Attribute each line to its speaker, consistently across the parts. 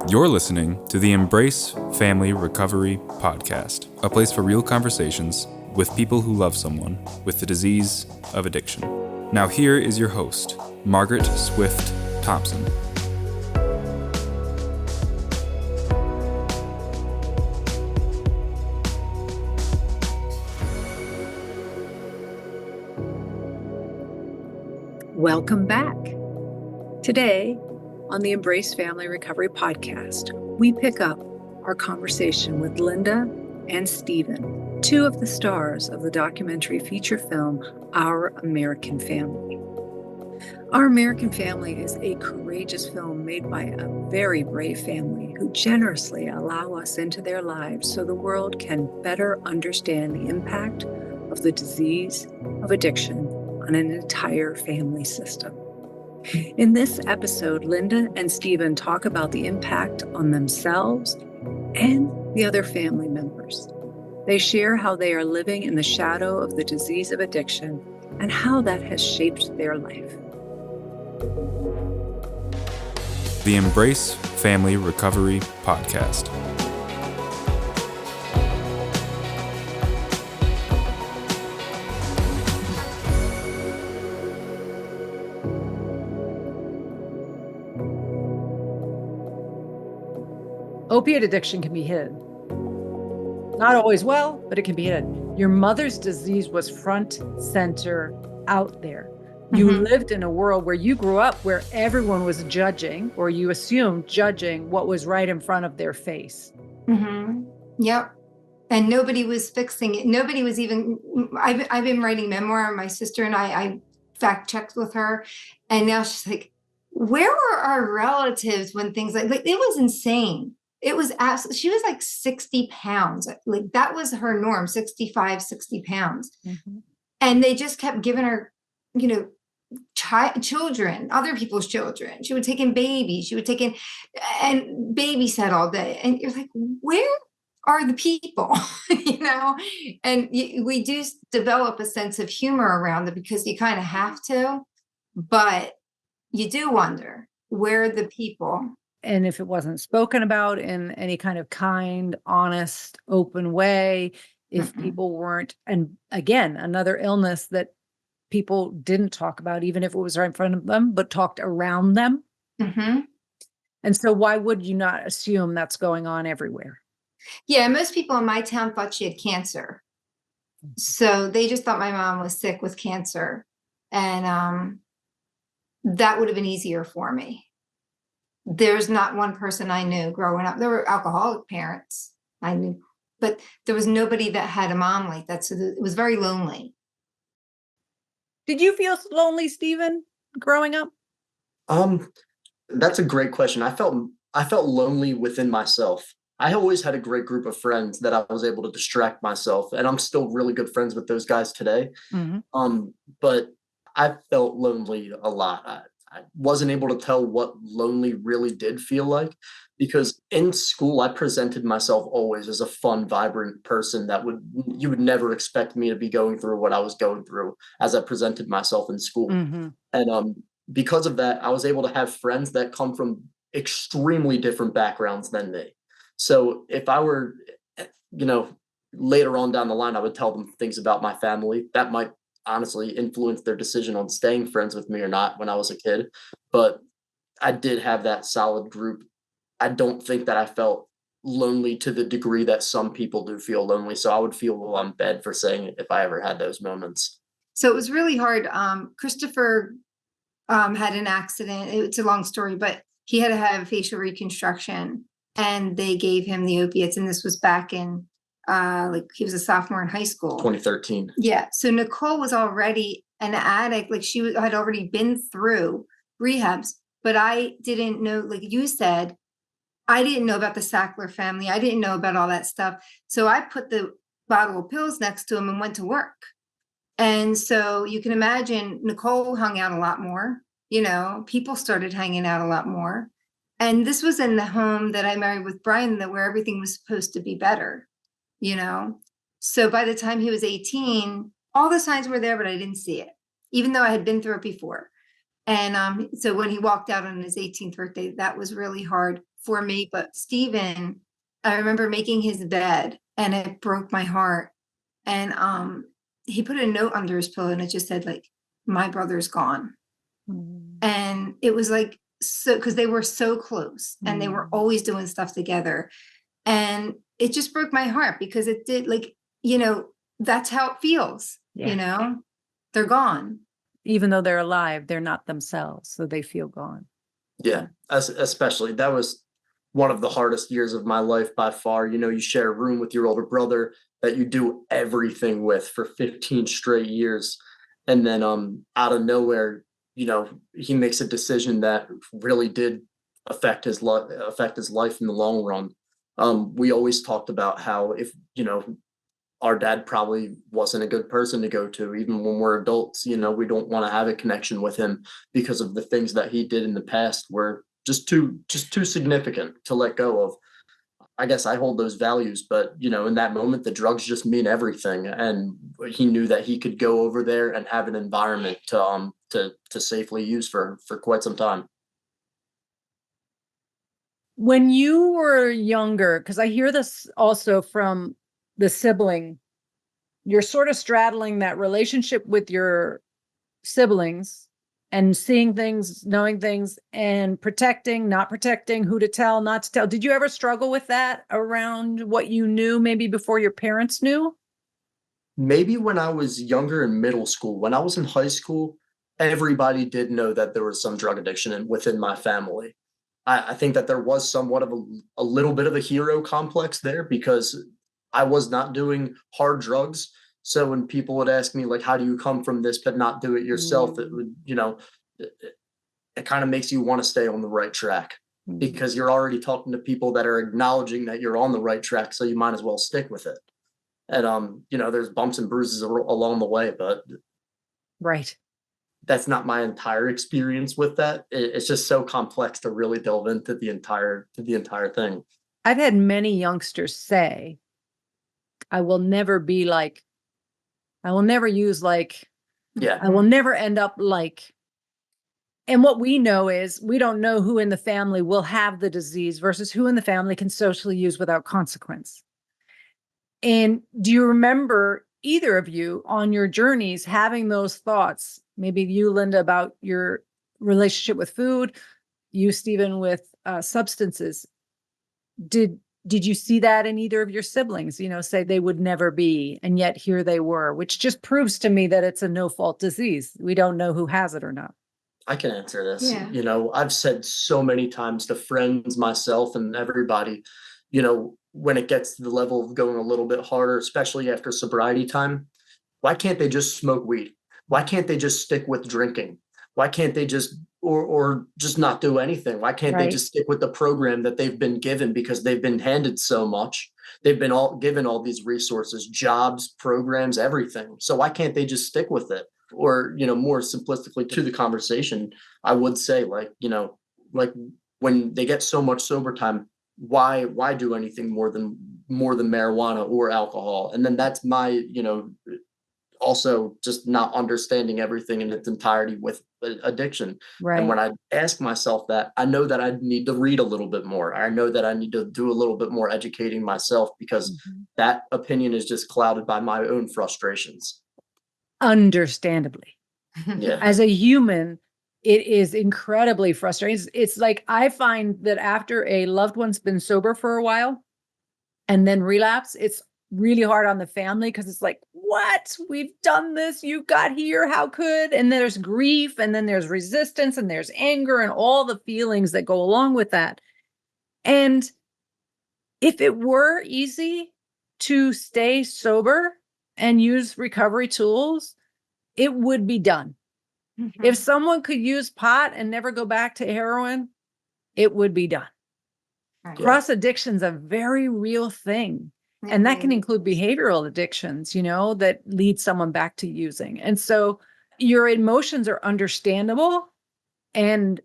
Speaker 1: You're listening to the Embrace Family Recovery Podcast, a place for real conversations with people who love someone with the disease of addiction. Now, here is your host, Margaret Swift Thompson.
Speaker 2: Welcome back. Today, on the Embrace Family Recovery Podcast, we pick up our conversation with Linda and Stephen, two of the stars of the documentary feature film, Our American Family. Our American Family is a courageous film made by a very brave family who generously allow us into their lives so the world can better understand the impact of the disease of addiction on an entire family system. In this episode, Linda and Stephen talk about the impact on themselves and the other family members. They share how they are living in the shadow of the disease of addiction and how that has shaped their life.
Speaker 1: The Embrace Family Recovery Podcast.
Speaker 3: Opiate addiction can be hidden. Not always well, but it can be hidden. Your mother's disease was front, center, out there. You lived in a world where you grew up where everyone was judging, or you assumed judging what was right in front of their face.
Speaker 4: Yep. And nobody was fixing it. Nobody was even, I've been writing memoir. My sister and I fact checked with her. And now she's like, where were our relatives when things like it was insane. It was absolutely, she was like 60 pounds. Like that was her norm, 65, 60 pounds. And they just kept giving her, children, other people's children. She would take in babies. She would take in and babysat all day. And you're like, where are the people? And we do develop a sense of humor around it because you kind of have to, but you do wonder, where are the people?
Speaker 3: And if it wasn't spoken about in any kind of kind, honest, open way, if people weren't, and again, another illness that people didn't talk about, even if it was right in front of them, but talked around them. And so why would you not assume that's going on everywhere?
Speaker 4: Yeah, most people in my town thought she had cancer. So they just thought my mom was sick with cancer. And that would have been easier for me. There's not one person I knew growing up. There were alcoholic parents I knew, but there was nobody that had a mom like that. So it was very lonely.
Speaker 3: Did you feel lonely, Stephen, growing up?
Speaker 5: That's a great question. I felt lonely within myself. I always had a great group of friends that I was able to distract myself, and I'm still really good friends with those guys today. But I felt lonely a lot. I wasn't able to tell what lonely really did feel like, because in school I presented myself always as a fun, vibrant person that you would never expect me to be going through what I was going through as I presented myself in school. And because of that, I was able to have friends that come from extremely different backgrounds than me. So if I were, later on down the line, I would tell them things about my family that might honestly influence their decision on staying friends with me or not when I was a kid. But I did have that solid group. I don't think that I felt lonely to the degree that some people do feel lonely. So I would feel a little on bed for saying it if I ever had those moments.
Speaker 4: So it was really hard. Christopher had an accident. It's a long story, but he had to have facial reconstruction and they gave him the opiates. And this was back in he was a sophomore in high school.
Speaker 5: 2013.
Speaker 4: Yeah. So Nicole was already an addict. Like she had already been through rehabs, but I didn't know, like you said, I didn't know about the Sackler family. I didn't know about all that stuff. So I put the bottle of pills next to him and went to work. And so you can imagine Nicole hung out a lot more, people started hanging out a lot more. And this was in the home that I married with Brian, where everything was supposed to be better. So by the time he was 18, all the signs were there, but I didn't see it, even though I had been through it before. And so when he walked out on his 18th birthday, that was really hard for me. But Stephen, I remember making his bed and it broke my heart. And he put a note under his pillow and it just said, like, my brother's gone. And it was like, so, because they were so close and they were always doing stuff together. And it just broke my heart because it did, like, that's how it feels, they're gone.
Speaker 3: Even though they're alive, they're not themselves, so they feel gone.
Speaker 5: Yeah, especially that was one of the hardest years of my life by far. You share a room with your older brother that you do everything with for 15 straight years. And then out of nowhere, he makes a decision that really did affect his life in the long run. We always talked about how if, our dad probably wasn't a good person to go to, even when we're adults. We don't want to have a connection with him because of the things that he did in the past were just too significant to let go of. I guess I hold those values, but in that moment, the drugs just mean everything. And he knew that he could go over there and have an environment to safely use for quite some time.
Speaker 3: When you were younger, because I hear this also from the sibling, you're sort of straddling that relationship with your siblings and seeing things, knowing things, and protecting, not protecting, who to tell, not to tell. Did you ever struggle with that around what you knew maybe before your parents knew?
Speaker 5: Maybe when I was younger in middle school. When I was in high school, everybody did know that there was some drug addiction within my family. I think that there was somewhat of a little bit of a hero complex there because I was not doing hard drugs. So when people would ask me, like, how do you come from this but not do it yourself? It would, it kind of makes you want to stay on the right track because you're already talking to people that are acknowledging that you're on the right track. So you might as well stick with it. And, there's bumps and bruises along the way, but
Speaker 3: right.
Speaker 5: That's not my entire experience with that. It's just so complex to really delve into the entire thing.
Speaker 3: I've had many youngsters say, I will never be like, I will never use like,
Speaker 5: Yeah.
Speaker 3: I will never end up like. And what we know is we don't know who in the family will have the disease versus who in the family can socially use without consequence. And do you remember either of you on your journeys having those thoughts? Maybe you, Linda, about your relationship with food, you, Stephen, with substances. Did you see that in either of your siblings, say they would never be, and yet here they were, which just proves to me that it's a no-fault disease. We don't know who has it or not.
Speaker 5: I can answer this.
Speaker 4: Yeah.
Speaker 5: I've said so many times to friends, myself, and everybody, when it gets to the level of going a little bit harder, especially after sobriety time, why can't they just smoke weed? Why can't they just stick with drinking? Why can't they just or just not do anything? Why can't they just stick with the program that they've been given because they've been handed so much? They've been given all these resources, jobs, programs, everything. So why can't they just stick with it? Or, more simplistically to the conversation, I would say like when they get so much sober time, why do anything more than marijuana or alcohol? And then that's my, also just not understanding everything in its entirety with addiction.
Speaker 3: Right.
Speaker 5: And when I ask myself that, I know that I need to read a little bit more. I know that I need to do a little bit more educating myself because that opinion is just clouded by my own frustrations.
Speaker 3: Understandably.
Speaker 5: Yeah.
Speaker 3: As a human, it is incredibly frustrating. It's like I find that after a loved one's been sober for a while and then relapse, it's really hard on the family because it's like, what? We've done this. You got here. How could? And there's grief, and then there's resistance, and there's anger, and all the feelings that go along with that. And if it were easy to stay sober and use recovery tools, it would be done. If someone could use pot and never go back to heroin, it would be done.
Speaker 4: Right.
Speaker 3: Cross addiction is a very real thing. And that can include behavioral addictions, that lead someone back to using. And so your emotions are understandable. And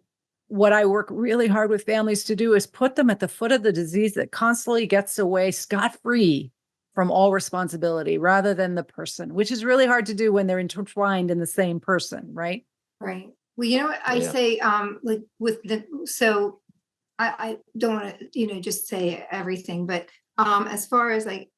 Speaker 3: what I work really hard with families to do is put them at the foot of the disease that constantly gets away scot-free from all responsibility rather than the person, which is really hard to do when they're intertwined in the same person, right?
Speaker 4: Right. Well, you know what I
Speaker 5: Yeah.
Speaker 4: say, like with so I don't want to, just say everything, but as far as like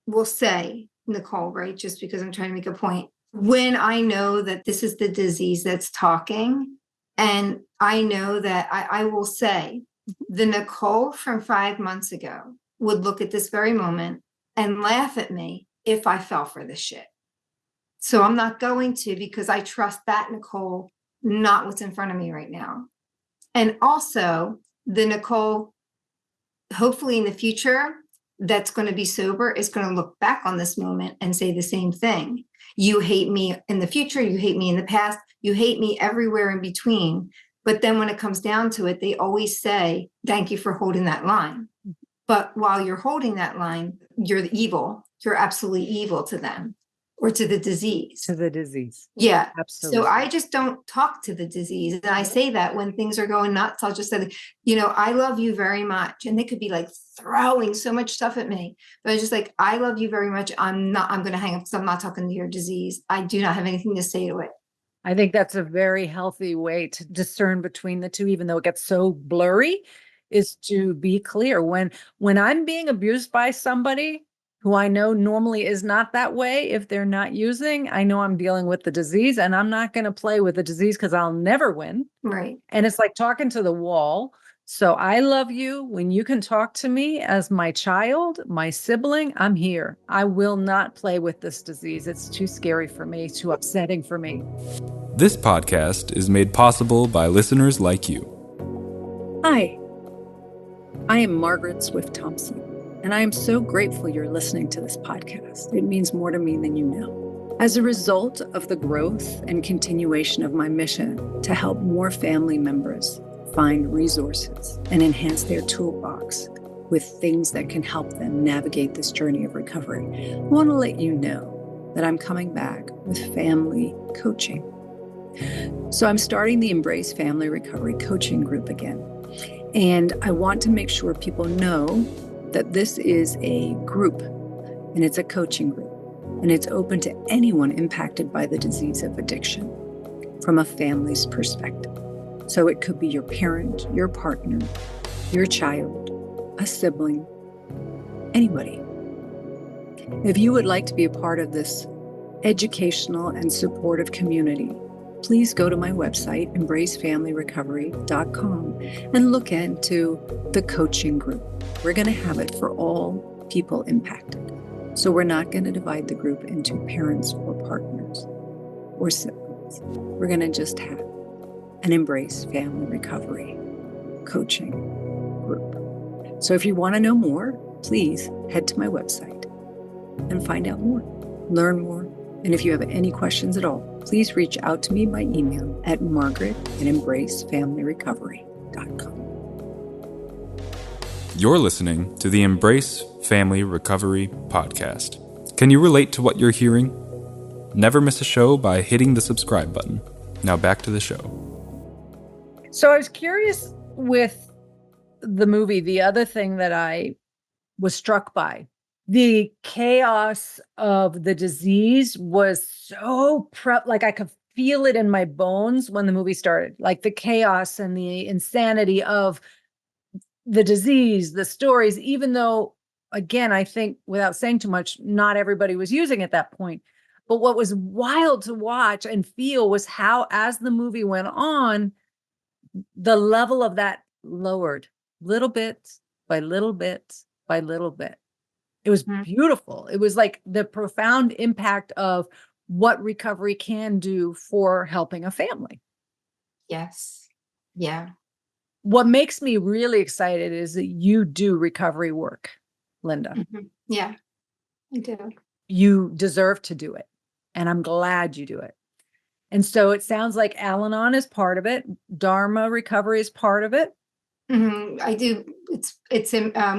Speaker 4: we'll say, Nicole, right? Just because I'm trying to make a point. When I know that this is the disease that's talking, and I know that I will say the Nicole from 5 months ago would look at this very moment and laugh at me if I fell for this shit. So I'm not going to, because I trust that Nicole, not what's in front of me right now. And also the Nicole, hopefully in the future, that's going to be sober, is going to look back on this moment and say the same thing. You hate me in the future, you hate me in the past, you hate me everywhere in between. But then when it comes down to it, they always say, thank you for holding that line. But while you're holding that line, you're evil. You're absolutely evil to them or to the disease.
Speaker 3: To the disease.
Speaker 4: Yeah.
Speaker 3: Absolutely.
Speaker 4: So I just don't talk to the disease. And I say that when things are going nuts, I'll just say, I love you very much. And they could be like throwing so much stuff at me, but it's just like, I love you very much. I'm going to hang up because I'm not talking to your disease. I do not have anything to say to it.
Speaker 3: I think that's a very healthy way to discern between the two, even though it gets so blurry, is to be clear. When I'm being abused by somebody who I know normally is not that way, if they're not using, I know I'm dealing with the disease, and I'm not going to play with the disease because I'll never win.
Speaker 4: Right.
Speaker 3: And it's like talking to the wall. So I love you. When you can talk to me as my child, my sibling, I'm here. I will not play with this disease. It's too scary for me, too upsetting for me.
Speaker 1: This podcast is made possible by listeners like you.
Speaker 2: Hi, I am Margaret Swift Thompson, and I am so grateful you're listening to this podcast. It means more to me than you know. As a result of the growth and continuation of my mission to help more family members find resources and enhance their toolbox with things that can help them navigate this journey of recovery, I want to let you know that I'm coming back with family coaching. So I'm starting the Embrace Family Recovery Coaching Group again. And I want to make sure people know that this is a group, and it's a coaching group, and it's open to anyone impacted by the disease of addiction from a family's perspective. So it could be your parent, your partner, your child, a sibling, anybody. If you would like to be a part of this educational and supportive community, please go to my website, embracefamilyrecovery.com, and look into the coaching group. We're going to have it for all people impacted. So we're not going to divide the group into parents or partners or siblings. We're going to just have an Embrace Family Recovery coaching group. So if you want to know more, please head to my website and find out more, learn more. And if you have any questions at all, please reach out to me by email at margaret@embracefamilyrecovery.com.
Speaker 1: You're listening to the Embrace Family Recovery Podcast. Can you relate to what you're hearing? Never miss a show by hitting the subscribe button. Now back to the show.
Speaker 3: So I was curious with the movie, the other thing that I was struck by, the chaos of the disease was so like I could feel it in my bones when the movie started, like the chaos and the insanity of the disease, the stories, even though, again, I think without saying too much, not everybody was using at that point. But what was wild to watch and feel was how, as the movie went on, the level of that lowered little bit by little bit by little bit. It was beautiful. It was like the profound impact of what recovery can do for helping a family.
Speaker 4: Yes. Yeah.
Speaker 3: What makes me really excited is that you do recovery work, Linda.
Speaker 4: Mm-hmm. Yeah, I do.
Speaker 3: You deserve to do it. And I'm glad you do it. And so it sounds like Al-Anon is part of it. Dharma recovery is part of it.
Speaker 4: Mm-hmm. I do. We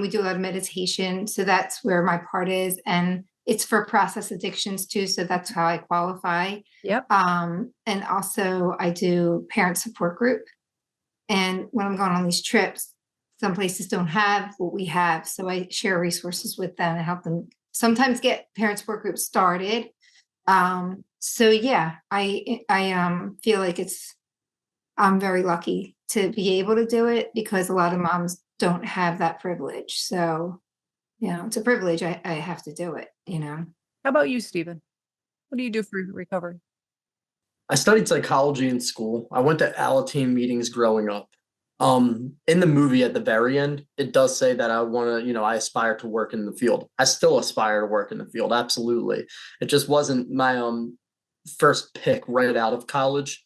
Speaker 4: do a lot of meditation. So that's where my part is. And it's for process addictions too. So that's how I qualify.
Speaker 3: Yep.
Speaker 4: And also I do parent support group. And when I'm going on these trips, some places don't have what we have. So I share resources with them and help them sometimes get parent support groups started. So yeah, I feel like it's I'm very lucky to be able to do it because a lot of moms don't have that privilege. So, it's a privilege. I have to do it,
Speaker 3: How about you, Stephen? What do you do for recovery?
Speaker 5: I studied psychology in school. I went to Alateen meetings growing up. In the movie at the very end, it does say that I want to, I aspire to work in the field. I still aspire to work in the field. Absolutely. It just wasn't my first pick right out of college,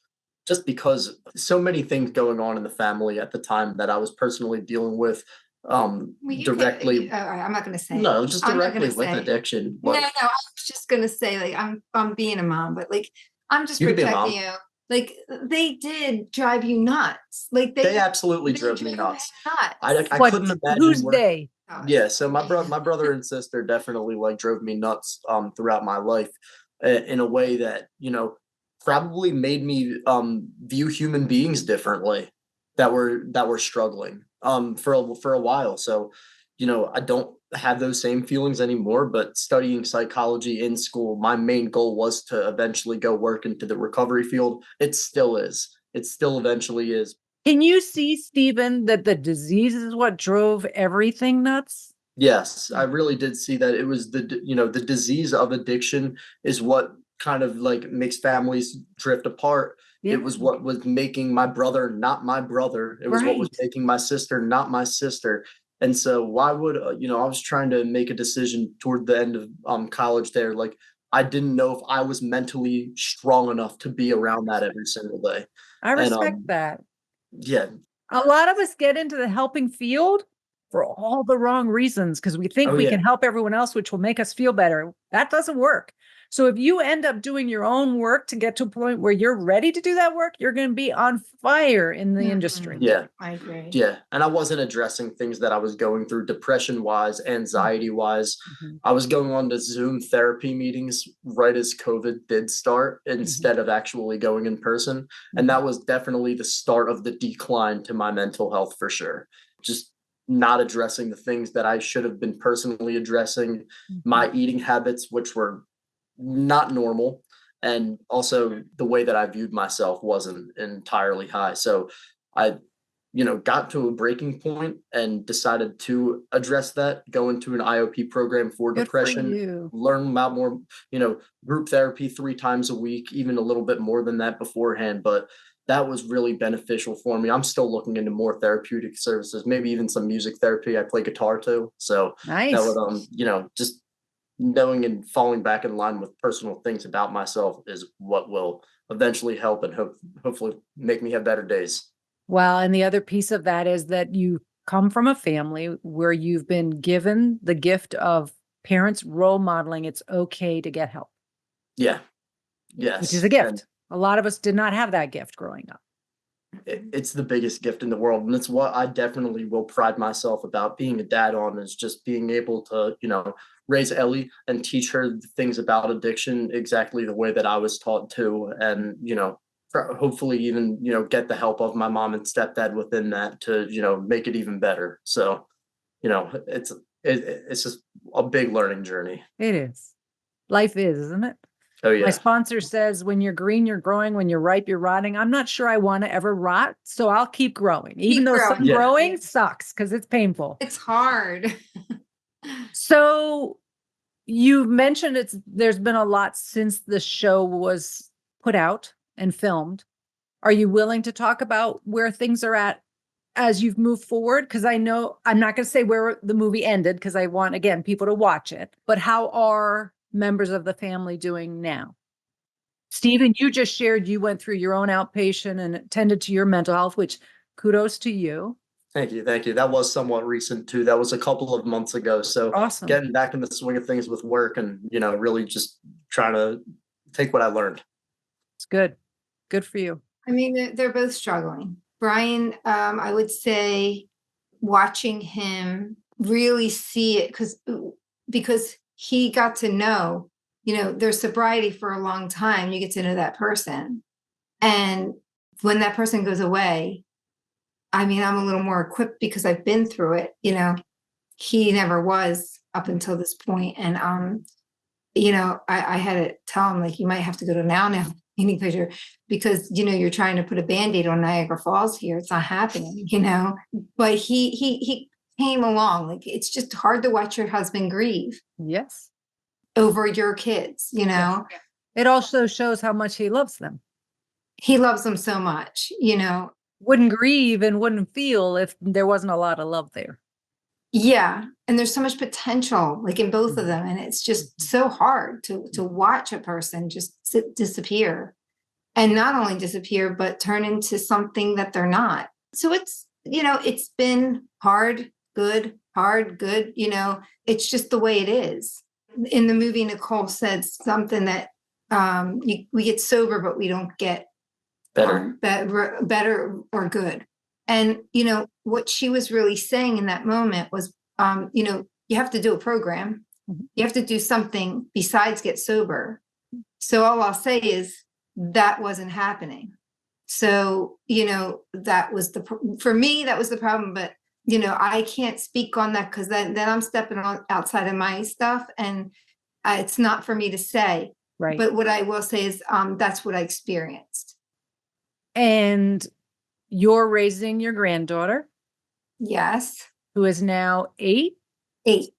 Speaker 5: just because so many things going on in the family at the time that I was personally dealing with
Speaker 4: Well, you
Speaker 5: directly.
Speaker 4: all right, I'm not going to say.
Speaker 5: No, just
Speaker 4: I'm not
Speaker 5: directly
Speaker 4: gonna
Speaker 5: with
Speaker 4: say.
Speaker 5: addiction.
Speaker 4: No,
Speaker 5: But
Speaker 4: I was just going to say, like, I'm being a mom, but like, I'm just
Speaker 5: you could be a
Speaker 4: protecting
Speaker 5: mom.
Speaker 4: you. Like, they did drive you nuts. Like,
Speaker 5: They absolutely
Speaker 4: they
Speaker 5: drove me
Speaker 4: drove
Speaker 5: nuts.
Speaker 4: nuts.
Speaker 5: I
Speaker 3: What?
Speaker 5: couldn't imagine
Speaker 3: Who's
Speaker 5: working.
Speaker 3: they?
Speaker 5: Yeah, so my brother and sister definitely like drove me nuts throughout my life in a way that, probably made me view human beings differently that were struggling for a while. So, I don't have those same feelings anymore, but studying psychology in school, my main goal was to eventually go work into the recovery field. It still is. It still eventually is.
Speaker 3: Can you see, Stephen, that the disease is what drove everything nuts?
Speaker 5: Yes, I really did see that it was the disease of addiction is what kind of like makes families drift apart.
Speaker 3: Yeah.
Speaker 5: It was what was making my brother not my brother. It was what was
Speaker 3: Right.
Speaker 5: making my sister not my sister. And so why would, I was trying to make a decision toward the end of college there. Like I didn't know if I was mentally strong enough to be around that every single day.
Speaker 3: I
Speaker 5: And
Speaker 3: respect that.
Speaker 5: yeah,
Speaker 3: A lot of us get into the helping field for all the wrong reasons because we think
Speaker 5: oh
Speaker 3: we
Speaker 5: yeah.
Speaker 3: can help everyone else, which will make us feel better. That doesn't work. So if you end up doing your own work to get to a point where you're ready to do that work, you're going to be on fire in the industry.
Speaker 5: Yeah.
Speaker 4: I agree.
Speaker 5: Yeah, and I wasn't addressing things that I was going through depression-wise, anxiety-wise.
Speaker 3: Mhm.
Speaker 5: I was going on to Zoom therapy meetings right as COVID did start instead of actually going in person, and that was definitely the start of the decline to my mental health for sure. Just not addressing the things that I should have been personally addressing, my eating habits, which were not normal, and also the way that I viewed myself wasn't entirely high. So I got to a breaking point and decided to address that, go into an IOP program for
Speaker 3: Good for
Speaker 5: depression,
Speaker 3: you.
Speaker 5: learn about more, group therapy 3 times a week, even a little bit more than that beforehand. But that was really beneficial for me. I'm still looking into more therapeutic services, maybe even some music therapy. I play guitar too. So that
Speaker 3: Nice.
Speaker 5: would, just knowing and falling back in line with personal things about myself is what will eventually help and hopefully make me have better days.
Speaker 3: Well, and the other piece of that is that you come from a family where you've been given the gift of parents role modeling it's okay to get help,
Speaker 5: Yeah. Yes.
Speaker 3: which is a
Speaker 5: And
Speaker 3: gift. A lot of us did not have that gift growing up.
Speaker 5: it's the biggest gift in the world. And it's what I definitely will pride myself about being a dad on is just being able to, raise Ellie and teach her the things about addiction exactly the way that I was taught to. And, hopefully even, get the help of my mom and stepdad within that to, make it even better. So, it's just a big learning journey.
Speaker 3: It is. Life is, isn't it?
Speaker 5: Oh
Speaker 3: My
Speaker 5: yeah.
Speaker 3: sponsor says, when you're green, you're growing. When you're ripe, you're rotting. I'm not sure I want to ever rot, so I'll keep growing, even though some
Speaker 4: growing.
Speaker 5: Yeah.
Speaker 3: growing sucks because it's painful.
Speaker 4: It's hard.
Speaker 3: So you mentioned there's been a lot since the show was put out and filmed. Are you willing to talk about where things are at as you've moved forward? Because I know I'm not going to say where the movie ended because I want, again, people to watch it. But how are members of the family doing now? Stephen, you just shared you went through your own outpatient and attended to your mental health, which kudos to you.
Speaker 5: Thank you. Thank you. That was somewhat recent too. That was a couple of months ago. So
Speaker 3: Awesome.
Speaker 5: getting back in the swing of things with work and, really just trying to take what I learned.
Speaker 3: It's good. Good for you.
Speaker 4: I mean, they're both struggling. Brian, I would say watching him really see it because he got to know, their sobriety for a long time. You get to know that person. And when that person goes away, I mean, I'm a little more equipped because I've been through it, he never was up until this point. And, I had to tell him, like, you might have to go to now any picture because, you're trying to put a Band-Aid on Niagara Falls here. It's not happening, but he came along. Like, it's just hard to watch your husband grieve
Speaker 3: Yes.
Speaker 4: over your kids,
Speaker 3: Yes. It also shows how much he loves them.
Speaker 4: He loves them so much,
Speaker 3: Wouldn't grieve and wouldn't feel if there wasn't a lot of love there.
Speaker 4: Yeah. And there's so much potential like in both of them. And it's just so hard to watch a person just disappear and not only disappear, but turn into something that they're not. So it's, it's been hard, good, it's just the way it is. In the movie, Nicole said something that we get sober, but we don't get better or good. And, what she was really saying in that moment was, you have to do a program. You have to do something besides get sober. So all I'll say is that wasn't happening. So, that was for me, that was the problem. But, I can't speak on that because then I'm stepping on outside of my stuff and it's not for me to say.
Speaker 3: Right.
Speaker 4: But what I will say is that's what I experienced.
Speaker 3: And you're raising your granddaughter.
Speaker 4: Yes.
Speaker 3: Who is now 8?
Speaker 4: 8.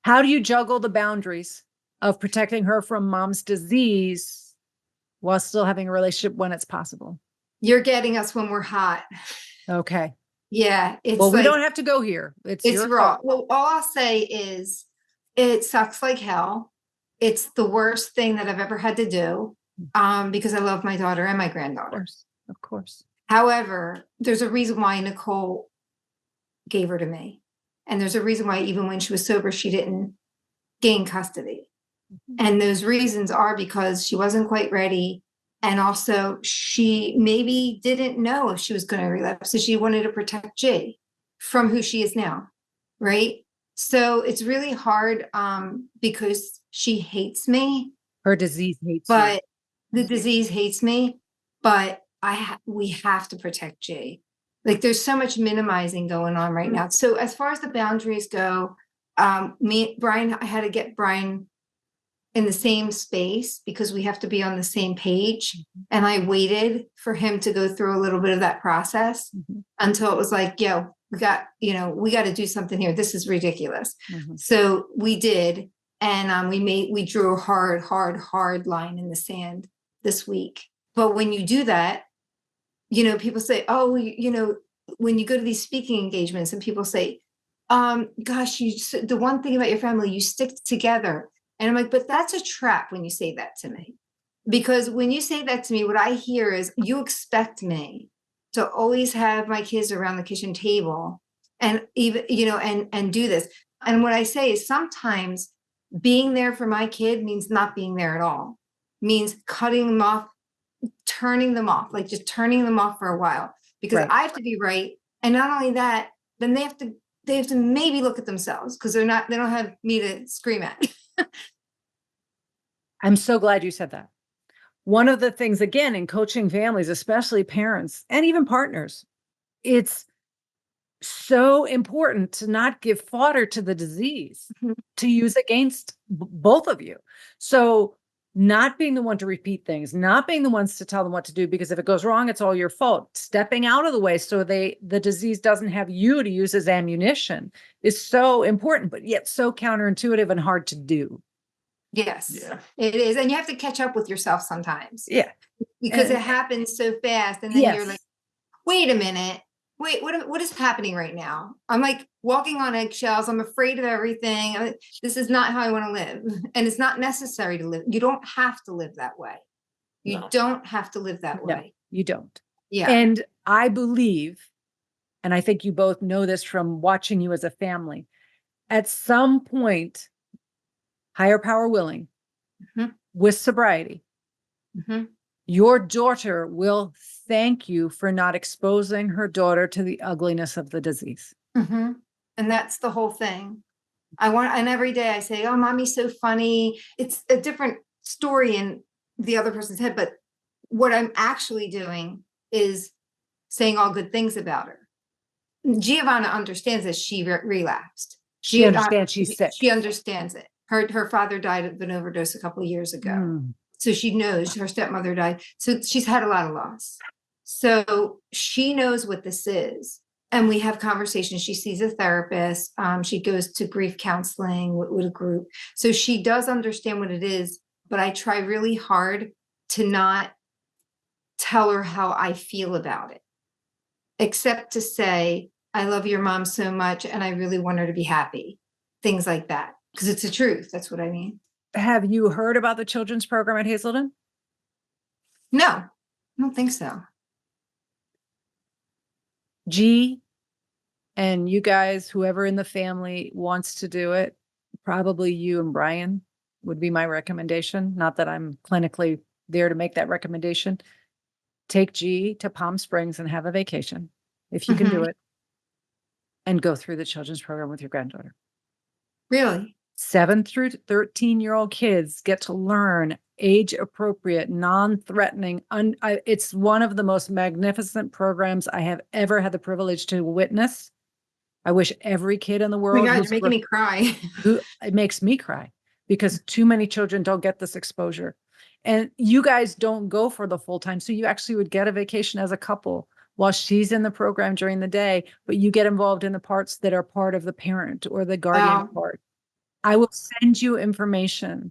Speaker 3: How do you juggle the boundaries of protecting her from mom's disease while still having a relationship when it's possible?
Speaker 4: You're getting us when we're hot.
Speaker 3: Okay.
Speaker 4: Yeah. It's
Speaker 3: we don't have to go here. It's
Speaker 4: raw. Well, all I'll say is it sucks like hell. It's the worst thing that I've ever had to do because I love my daughter and my granddaughter.
Speaker 3: Of course.
Speaker 4: However, there's a reason why Nicole gave her to me. And there's a reason why even when she was sober, she didn't gain custody. And those reasons are because she wasn't quite ready. And also she maybe didn't know if she was going to relapse. So she wanted to protect G from who she is now. Right. So it's really hard because she hates me.
Speaker 3: Her disease hates
Speaker 4: but you. The disease hates me. But we have to protect G. Like there's so much minimizing going on right now. So as far as the boundaries go, Brian, I had to get Brian in the same space because we have to be on the same page. And I waited for him to go through a little bit of that process until it was like, yo, we got to do something here. This is ridiculous. So we did. And we drew a hard line in the sand this week. But when you do that, people say, oh, when you go to these speaking engagements and people say, gosh, the one thing about your family, you stick together. And I'm like, but that's a trap when you say that to me. Because when you say that to me, what I hear is you expect me to always have my kids around the kitchen table and even, and do this. And what I say is sometimes being there for my kid means not being there at all, means cutting them off, turning them off, like just turning them off for a while because I have to be right. And not only that, then they have to maybe look at themselves because they don't have me to scream at.
Speaker 3: I'm so glad you said that. One of the things, again, in coaching families, especially parents and even partners, it's so important to not give fodder to the disease to use against both of you. So not being the one to repeat things, not being the ones to tell them what to do, because if it goes wrong, it's all your fault. Stepping out of the way so the disease doesn't have you to use as ammunition is so important, but yet so counterintuitive and hard to do.
Speaker 4: Yes, it is. And you have to catch up with yourself sometimes.
Speaker 3: Yeah.
Speaker 4: Because it happens so fast. And then you're like, wait a minute. Wait, what is happening right now? I'm like walking on eggshells. I'm afraid of everything. This is not how I want to live. And it's not necessary to live. You don't have to live that way. You don't have to live that way.
Speaker 3: No, you don't.
Speaker 4: Yeah.
Speaker 3: And I believe, and I think you both know this from watching you as a family, at some point, higher power willing, with sobriety, your daughter will thank you for not exposing her daughter to the ugliness of the disease.
Speaker 4: And that's the whole thing. And every day I say, oh, mommy's so funny. It's a different story in the other person's head. But what I'm actually doing is saying all good things about her. Giovanna understands that she relapsed.
Speaker 3: She understands she's sick.
Speaker 4: She understands it. Her father died of an overdose a couple of years ago. So she knows her stepmother died. So she's had a lot of loss. So she knows what this is. And we have conversations. She sees a therapist. She goes to grief counseling with a group. So she does understand what it is, but I try really hard to not tell her how I feel about it, except to say, I love your mom so much and I really want her to be happy. Things like that. Because it's the truth. That's what I mean.
Speaker 3: Have you heard about the children's program at Hazelden?
Speaker 4: No, I don't think so.
Speaker 3: G, and you guys, whoever in the family wants to do it, probably you and Brian would be my recommendation. Not that I'm clinically there to make that recommendation. Take G to Palm Springs and have a vacation, if you can do it, and go through the children's program with your granddaughter.
Speaker 4: Really?
Speaker 3: 7 through 13-year-old kids get to learn age-appropriate, non-threatening. It's one of the most magnificent programs I have ever had the privilege to witness. I wish every kid in the
Speaker 4: Oh
Speaker 3: world.
Speaker 4: my God, you're making me cry.
Speaker 3: It makes me cry because too many children don't get this exposure. And you guys don't go for the full time. So you actually would get a vacation as a couple while she's in the program during the day, but you get involved in the parts that are part of the parent or the guardian part. I will send you information.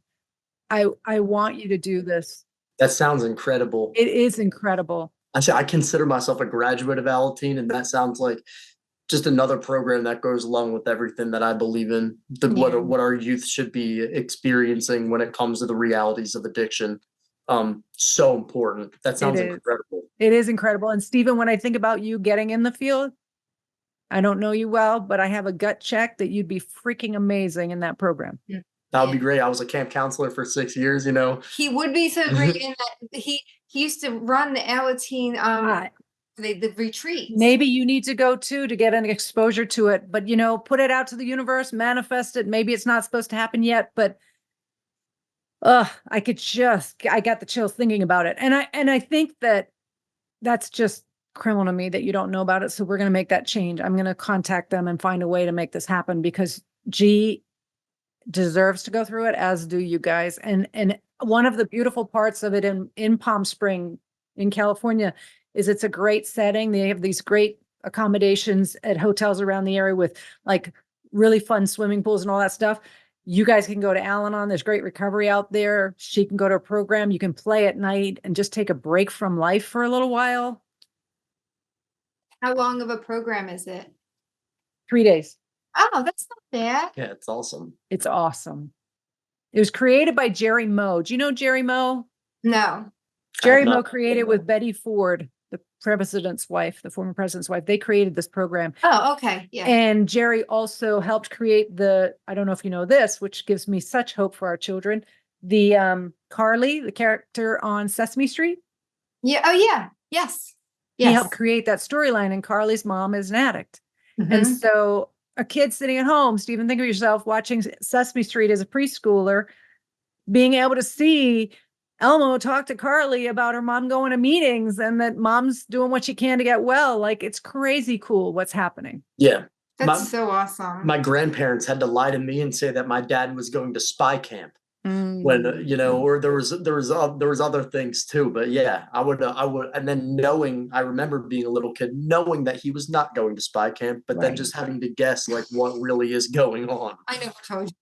Speaker 3: I want you to do this.
Speaker 5: That sounds incredible.
Speaker 3: It is incredible.
Speaker 5: I consider myself a graduate of Alateen, and that sounds like just another program that goes along with everything that I believe in, what our youth should be experiencing when it comes to the realities of addiction. So important. That sounds incredible.
Speaker 3: It is incredible. And Stephen, when I think about you getting in the field, I don't know you well, but I have a gut check that you'd be freaking amazing in that program.
Speaker 5: That would be great. I was a camp counselor for 6 years,
Speaker 4: He would be so great in that. He used to run the Alateen the retreats.
Speaker 3: Maybe you need to go too to get an exposure to it, but put it out to the universe, manifest it. Maybe it's not supposed to happen yet, but I got the chills thinking about it. And I think that's just criminal to me that you don't know about it. So we're going to make that change. I'm going to contact them and find a way to make this happen because G deserves to go through it, as do you guys. And one of the beautiful parts of it in Palm Springs in California is it's a great setting. They have these great accommodations at hotels around the area with like really fun swimming pools and all that stuff. You guys can go to Al-Anon. There's great recovery out there. She can go to a program. You can play at night and just take a break from life for a little while.
Speaker 4: How long of a program is it?
Speaker 3: 3 days.
Speaker 4: Oh, that's not bad.
Speaker 5: Yeah, it's awesome.
Speaker 3: It's awesome. It was created by Jerry Moe. Do you know Jerry Moe?
Speaker 4: No.
Speaker 3: Jerry Moe created with Betty Ford, the president's wife, the former president's wife. They created this program.
Speaker 4: Oh, okay. Yeah.
Speaker 3: And Jerry also helped create I don't know if you know this, which gives me such hope for our children. The Carly, the character on Sesame Street.
Speaker 4: Yeah. Oh, yeah. Yes.
Speaker 3: He helped create that storyline, and Carly's mom is an addict. And so a kid sitting at home, Stephen, think of yourself watching Sesame Street as a preschooler, being able to see Elmo talk to Carly about her mom going to meetings and that mom's doing what she can to get well. Like, it's crazy cool what's happening.
Speaker 5: Yeah.
Speaker 4: That's so awesome.
Speaker 5: My grandparents had to lie to me and say that my dad was going to spy camp when, or there was other things too. But yeah, I would, and then I remember being a little kid, knowing that he was not going to spy camp, but then just having to guess like what really is going on.
Speaker 4: I never told you.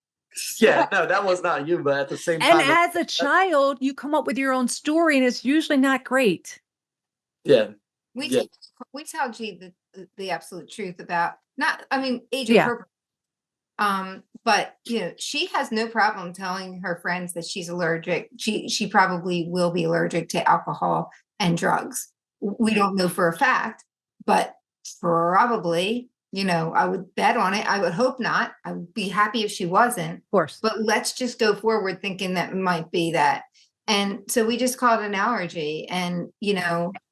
Speaker 5: Yeah, no, that was not you, but at the same time.
Speaker 3: And as a child, you come up with your own story and it's usually not great.
Speaker 5: Yeah.
Speaker 4: We tell G the absolute truth about age appropriate. But she has no problem telling her friends that she's allergic. She probably will be allergic to alcohol and drugs. We don't know for a fact, but probably, I would bet on it. I would hope not. I would be happy if she wasn't. Of
Speaker 3: course.
Speaker 4: But let's just go forward thinking that might be that. And so we just call it an allergy, and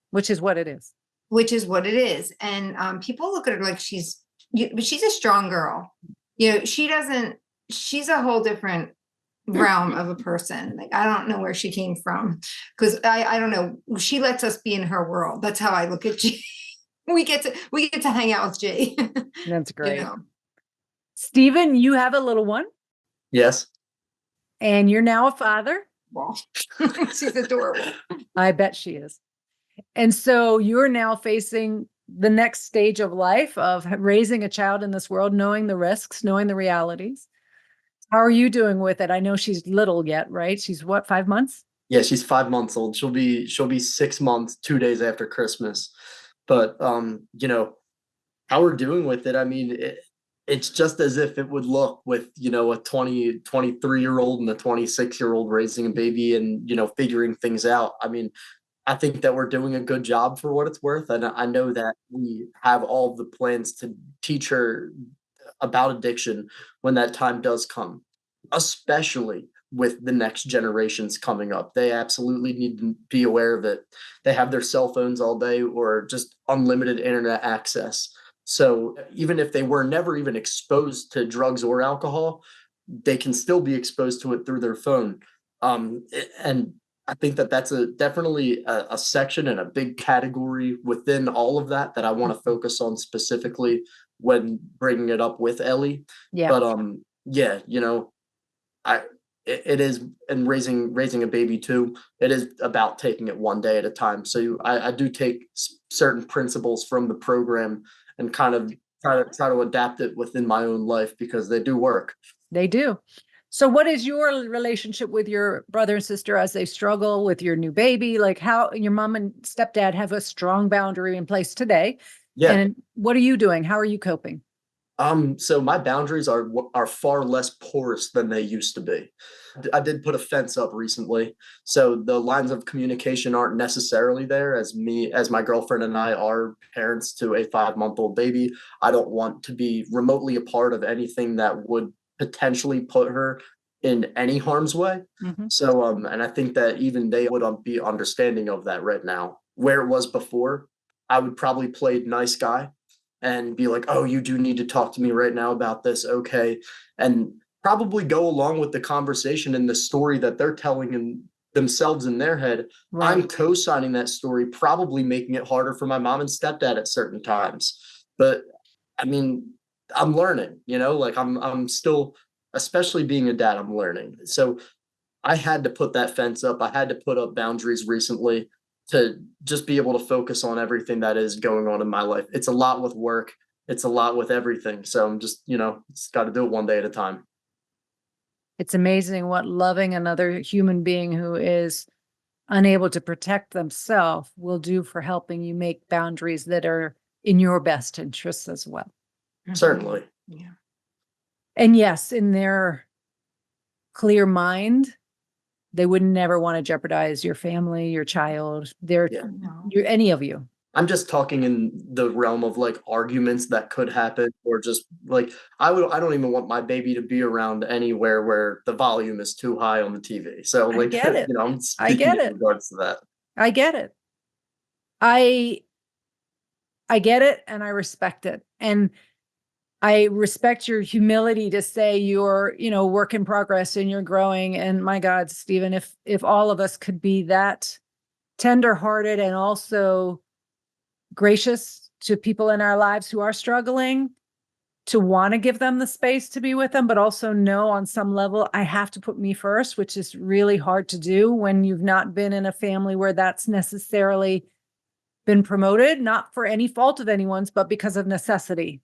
Speaker 3: which is what it is.
Speaker 4: Which is what it is. And people look at her like but she's a strong girl. She's a whole different realm of a person. Like, I don't know where she came from, because I don't know. She lets us be in her world. That's how I look at G. We get to hang out with G.
Speaker 3: That's great. Stephen, you have a little one.
Speaker 5: Yes.
Speaker 3: And you're now a father.
Speaker 4: Well, she's adorable.
Speaker 3: I bet she is. And so you're now facing the next stage of life of raising a child in this world, knowing the risks, knowing the realities. How are you doing with it? I know she's little yet, right? She's what, 5 months?
Speaker 5: Yeah, she's 5 months old. She'll be 6 months, 2 days after Christmas. But you know, how we're doing with it, I mean, it's just as if it would look with, a 23-year-old and a 26-year-old raising a baby and, figuring things out. I mean, I think that we're doing a good job for what it's worth. And I know that we have all of the plans to teach her about addiction when that time does come, especially with the next generations coming up. They absolutely need to be aware of it. They have their cell phones all day or just unlimited internet access. So even if they were never even exposed to drugs or alcohol, they can still be exposed to it through their phone. And I think that that's definitely a section and a big category within all of that I want to focus on specifically when bringing it up with Ellie.
Speaker 3: Yeah.
Speaker 5: But yeah, it is, and raising a baby too, it is about taking it one day at a time. So I do take certain principles from the program and kind of try to adapt it within my own life because they do work.
Speaker 3: They do. So what is your relationship with your brother and sister as they struggle with your new baby? Like how your mom and stepdad have a strong boundary in place today.
Speaker 5: Yeah.
Speaker 3: And what are you doing? How are you coping?
Speaker 5: So my boundaries are far less porous than they used to be. I did put a fence up recently, so the lines of communication aren't necessarily there. As my girlfriend and I are parents to a 5-month-old baby, I don't want to be remotely a part of anything that would potentially put her in any harm's way.
Speaker 3: Mm-hmm.
Speaker 5: So, and I think that even they would be understanding of that right now. Where it was before, I would probably play nice guy and be like, oh, you do need to talk to me right now about this. Okay. And probably go along with the conversation and the story that they're telling in themselves in their head.
Speaker 3: Right.
Speaker 5: I'm co-signing that story, probably making it harder for my mom and stepdad at certain times. But I mean, I'm learning, like I'm still, especially being a dad, I'm learning. So I had to put that fence up. I had to put up boundaries recently to just be able to focus on everything that is going on in my life. It's a lot with work. It's a lot with everything. So I'm just, just got to do it one day at a time.
Speaker 3: It's amazing what loving another human being who is unable to protect themselves will do for helping you make boundaries that are in your best interests as well.
Speaker 5: Certainly.
Speaker 4: Yeah.
Speaker 3: And yes, in their clear mind, they would never want to jeopardize your family, your child, any of you.
Speaker 5: I'm just talking in the realm of like arguments that could happen, or just like I don't even want my baby to be around anywhere where the volume is too high on the TV. So like,
Speaker 3: I get it.
Speaker 5: I'm
Speaker 3: I
Speaker 5: speaking
Speaker 3: get
Speaker 5: in
Speaker 3: it.
Speaker 5: regards to that.
Speaker 3: I get it. I get it and I respect it. And I respect your humility to say you're, work in progress and you're growing. And my God, Stephen, if all of us could be that tenderhearted and also gracious to people in our lives who are struggling, to want to give them the space to be with them, but also know on some level, I have to put me first, which is really hard to do when you've not been in a family where that's necessarily been promoted, not for any fault of anyone's, but because of necessity.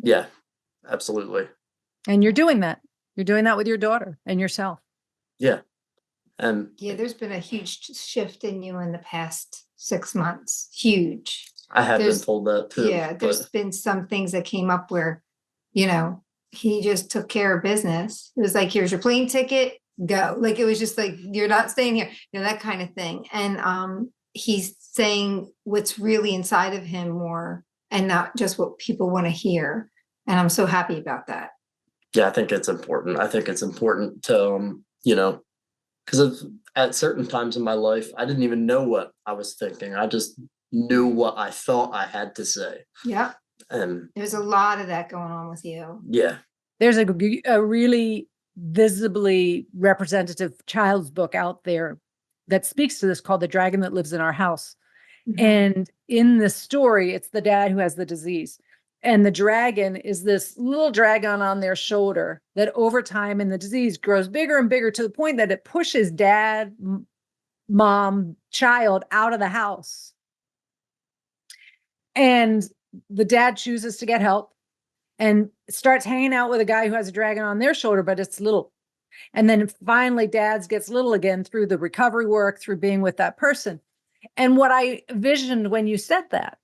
Speaker 5: Yeah, absolutely.
Speaker 3: And you're doing that. You're doing that with your daughter and yourself.
Speaker 5: Yeah. And
Speaker 4: Yeah, there's been a huge shift in you in the past 6 months. Huge.
Speaker 5: I have been
Speaker 4: There's-
Speaker 5: told that too.
Speaker 4: Yeah, there's been some things that came up where, he just took care of business. It was like, here's your plane ticket, go. Like, it was just like, you're not staying here, that kind of thing. And he's saying what's really inside of him more and not just what people want to hear. And I'm so happy about that.
Speaker 5: Yeah, I think it's important. I think it's important to, because at certain times in my life, I didn't even know what I was thinking. I just knew what I thought I had to say.
Speaker 4: Yeah.
Speaker 5: And
Speaker 4: There's a lot of that going on with you.
Speaker 5: yeah.
Speaker 3: There's a really visibly representative child's book out there that speaks to this called The Dragon That Lives in Our House.
Speaker 4: Mhm.
Speaker 3: And in the story, it's the dad who has the disease. And the dragon is this little dragon on their shoulder that over time in the disease grows bigger and bigger to the point that it pushes dad, mom, child out of the house. And the dad chooses to get help and starts hanging out with a guy who has a dragon on their shoulder, but it's little. And then finally dad's gets little again through the recovery work, through being with that person. And what I visioned when you said that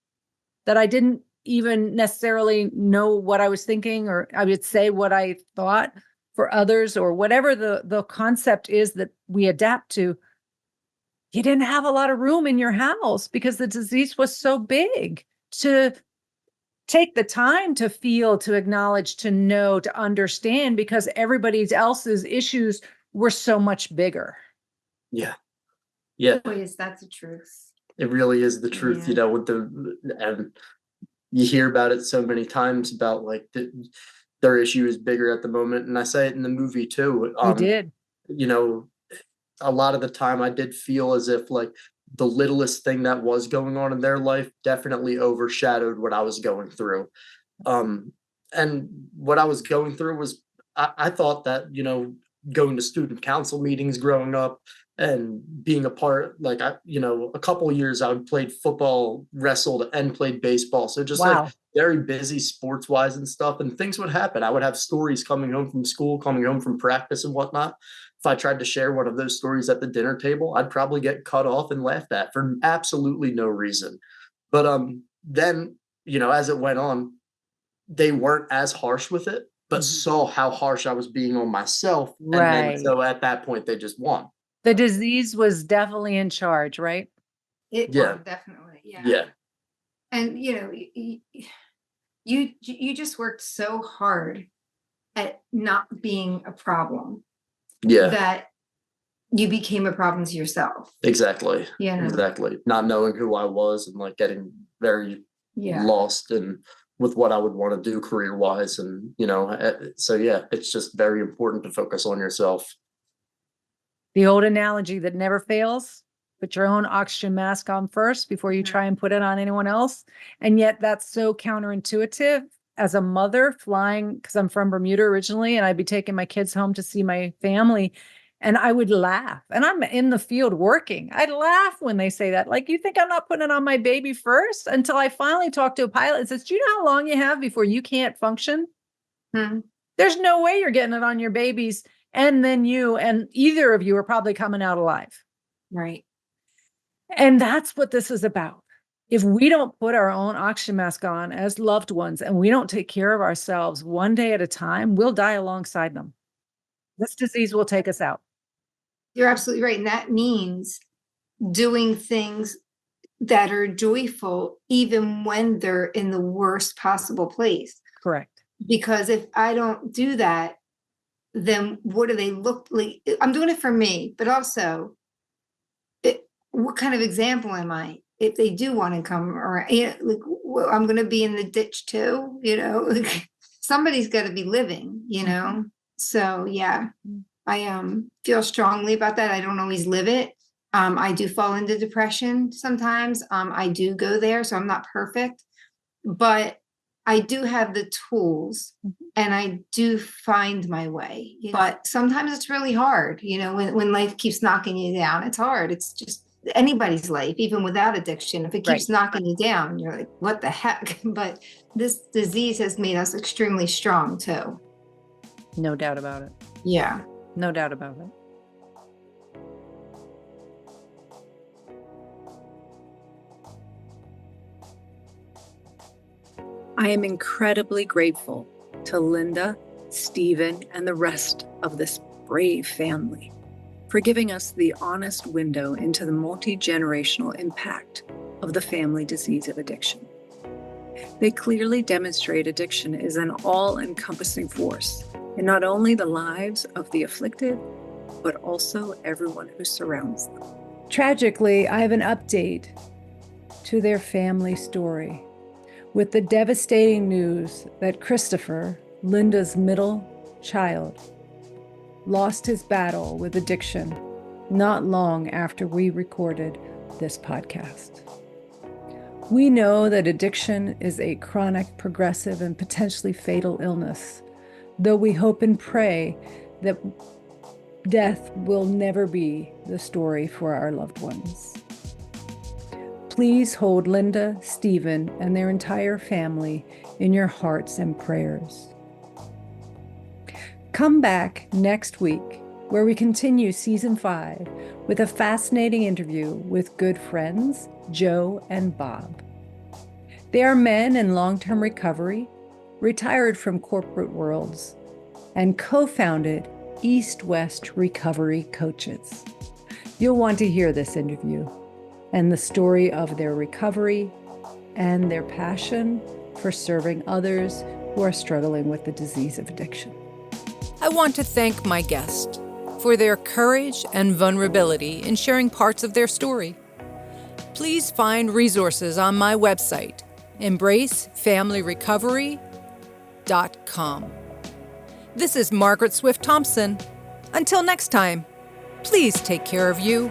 Speaker 3: I didn't even necessarily know what I was thinking, or I would say what I thought for others, or whatever the concept is that we adapt to. You didn't have a lot of room in your house because the disease was so big to take the time to feel, to acknowledge, to know, to understand, because everybody else's issues were so much bigger.
Speaker 5: Yeah. Yeah.
Speaker 4: Boys, that's the truth.
Speaker 5: It really is the truth,
Speaker 4: Yeah.
Speaker 5: and you hear about it so many times about like their issue is bigger at the moment. And I say it in the movie too.
Speaker 3: You did.
Speaker 5: A lot of the time I did feel as if like the littlest thing that was going on in their life definitely overshadowed what I was going through. And what I was going through was, I thought that, going to student council meetings growing up and being a part, like, a couple of years I played football, wrestled, and played baseball. So just
Speaker 3: Wow.
Speaker 5: like very busy sports wise and stuff, and things would happen. I would have stories coming home from school, coming home from practice and whatnot. If I tried to share one of those stories at the dinner table, I'd probably get cut off and laughed at for absolutely no reason. But then, as it went on, they weren't as harsh with it, but saw how harsh I was being on myself. And
Speaker 3: Right.
Speaker 5: then, so at that point, they just won.
Speaker 3: The disease was definitely in charge, right?
Speaker 4: It
Speaker 5: Yeah.
Speaker 4: was definitely, yeah.
Speaker 5: Yeah.
Speaker 4: And you just worked so hard at not being a problem
Speaker 5: Yeah,
Speaker 4: that you became a problem to yourself.
Speaker 5: exactly.
Speaker 4: You know?
Speaker 5: Exactly. Not knowing who I was and like getting very
Speaker 4: Yeah.
Speaker 5: lost and with what I would want to do career wise. And, so yeah, it's just very important to focus on yourself.
Speaker 3: The old analogy that never fails: put your own oxygen mask on first before you
Speaker 4: Mhm.
Speaker 3: try and put it on anyone else. And yet that's so counterintuitive. As a mother flying, because I'm from Bermuda originally, and I'd be taking my kids home to see my family, and I would laugh. And I'm in the field working. I'd laugh when they say that. Like, you think I'm not putting it on my baby first? Until I finally talked to a pilot and says, do you know how long you have before you can't function?
Speaker 4: Hmm.
Speaker 3: There's no way you're getting it on your babies. And then you and either of you are probably coming out alive.
Speaker 4: Right.
Speaker 3: And that's what this is about. If we don't put our own oxygen mask on as loved ones and we don't take care of ourselves one day at a time, we'll die alongside them. This disease will take us out.
Speaker 4: You're absolutely right. And that means doing things that are joyful, even when they're in the worst possible place.
Speaker 3: Correct.
Speaker 4: Because if I don't do that, then what do they look like? I'm doing it for me, but also, what kind of example am I? If they do want to come around, I'm going to be in the ditch too, somebody's got to be living, So yeah, I feel strongly about that. I don't always live it. I do fall into depression sometimes. I do go there, so I'm not perfect, but I do have the tools and I do find my way. But sometimes it's really hard, when life keeps knocking you down. It's hard. It's just anybody's life, even without addiction. If it keeps knocking you down, you're like, what the heck? But this disease has made us extremely strong too.
Speaker 3: No doubt about it.
Speaker 4: Yeah.
Speaker 3: No doubt about it.
Speaker 2: I am incredibly grateful to Linda, Stephen, and the rest of this brave family for giving us the honest window into the multi-generational impact of the family disease of addiction. They clearly demonstrate addiction is an all-encompassing force in not only the lives of the afflicted, but also everyone who surrounds them.
Speaker 3: Tragically, I have an update to their family story with the devastating news that Christopher, Linda's middle child, lost his battle with addiction not long after we recorded this podcast. We know that addiction is a chronic, progressive, and potentially fatal illness, though we hope and pray that death will never be the story for our loved ones. Please hold Linda, Stephen, and their entire family in your hearts and prayers. Come back next week, where we continue Season 5 with a fascinating interview with good friends, Joe and Bob. They are men in long-term recovery, retired from corporate worlds, and co-founded East West Recovery Coaches. You'll want to hear this interview and the story of their recovery and their passion for serving others who are struggling with the disease of addiction.
Speaker 6: I want to thank my guest for their courage and vulnerability in sharing parts of their story. Please find resources on my website, embracefamilyrecovery.com. This is Margaret Swift Thompson. Until next time, please take care of you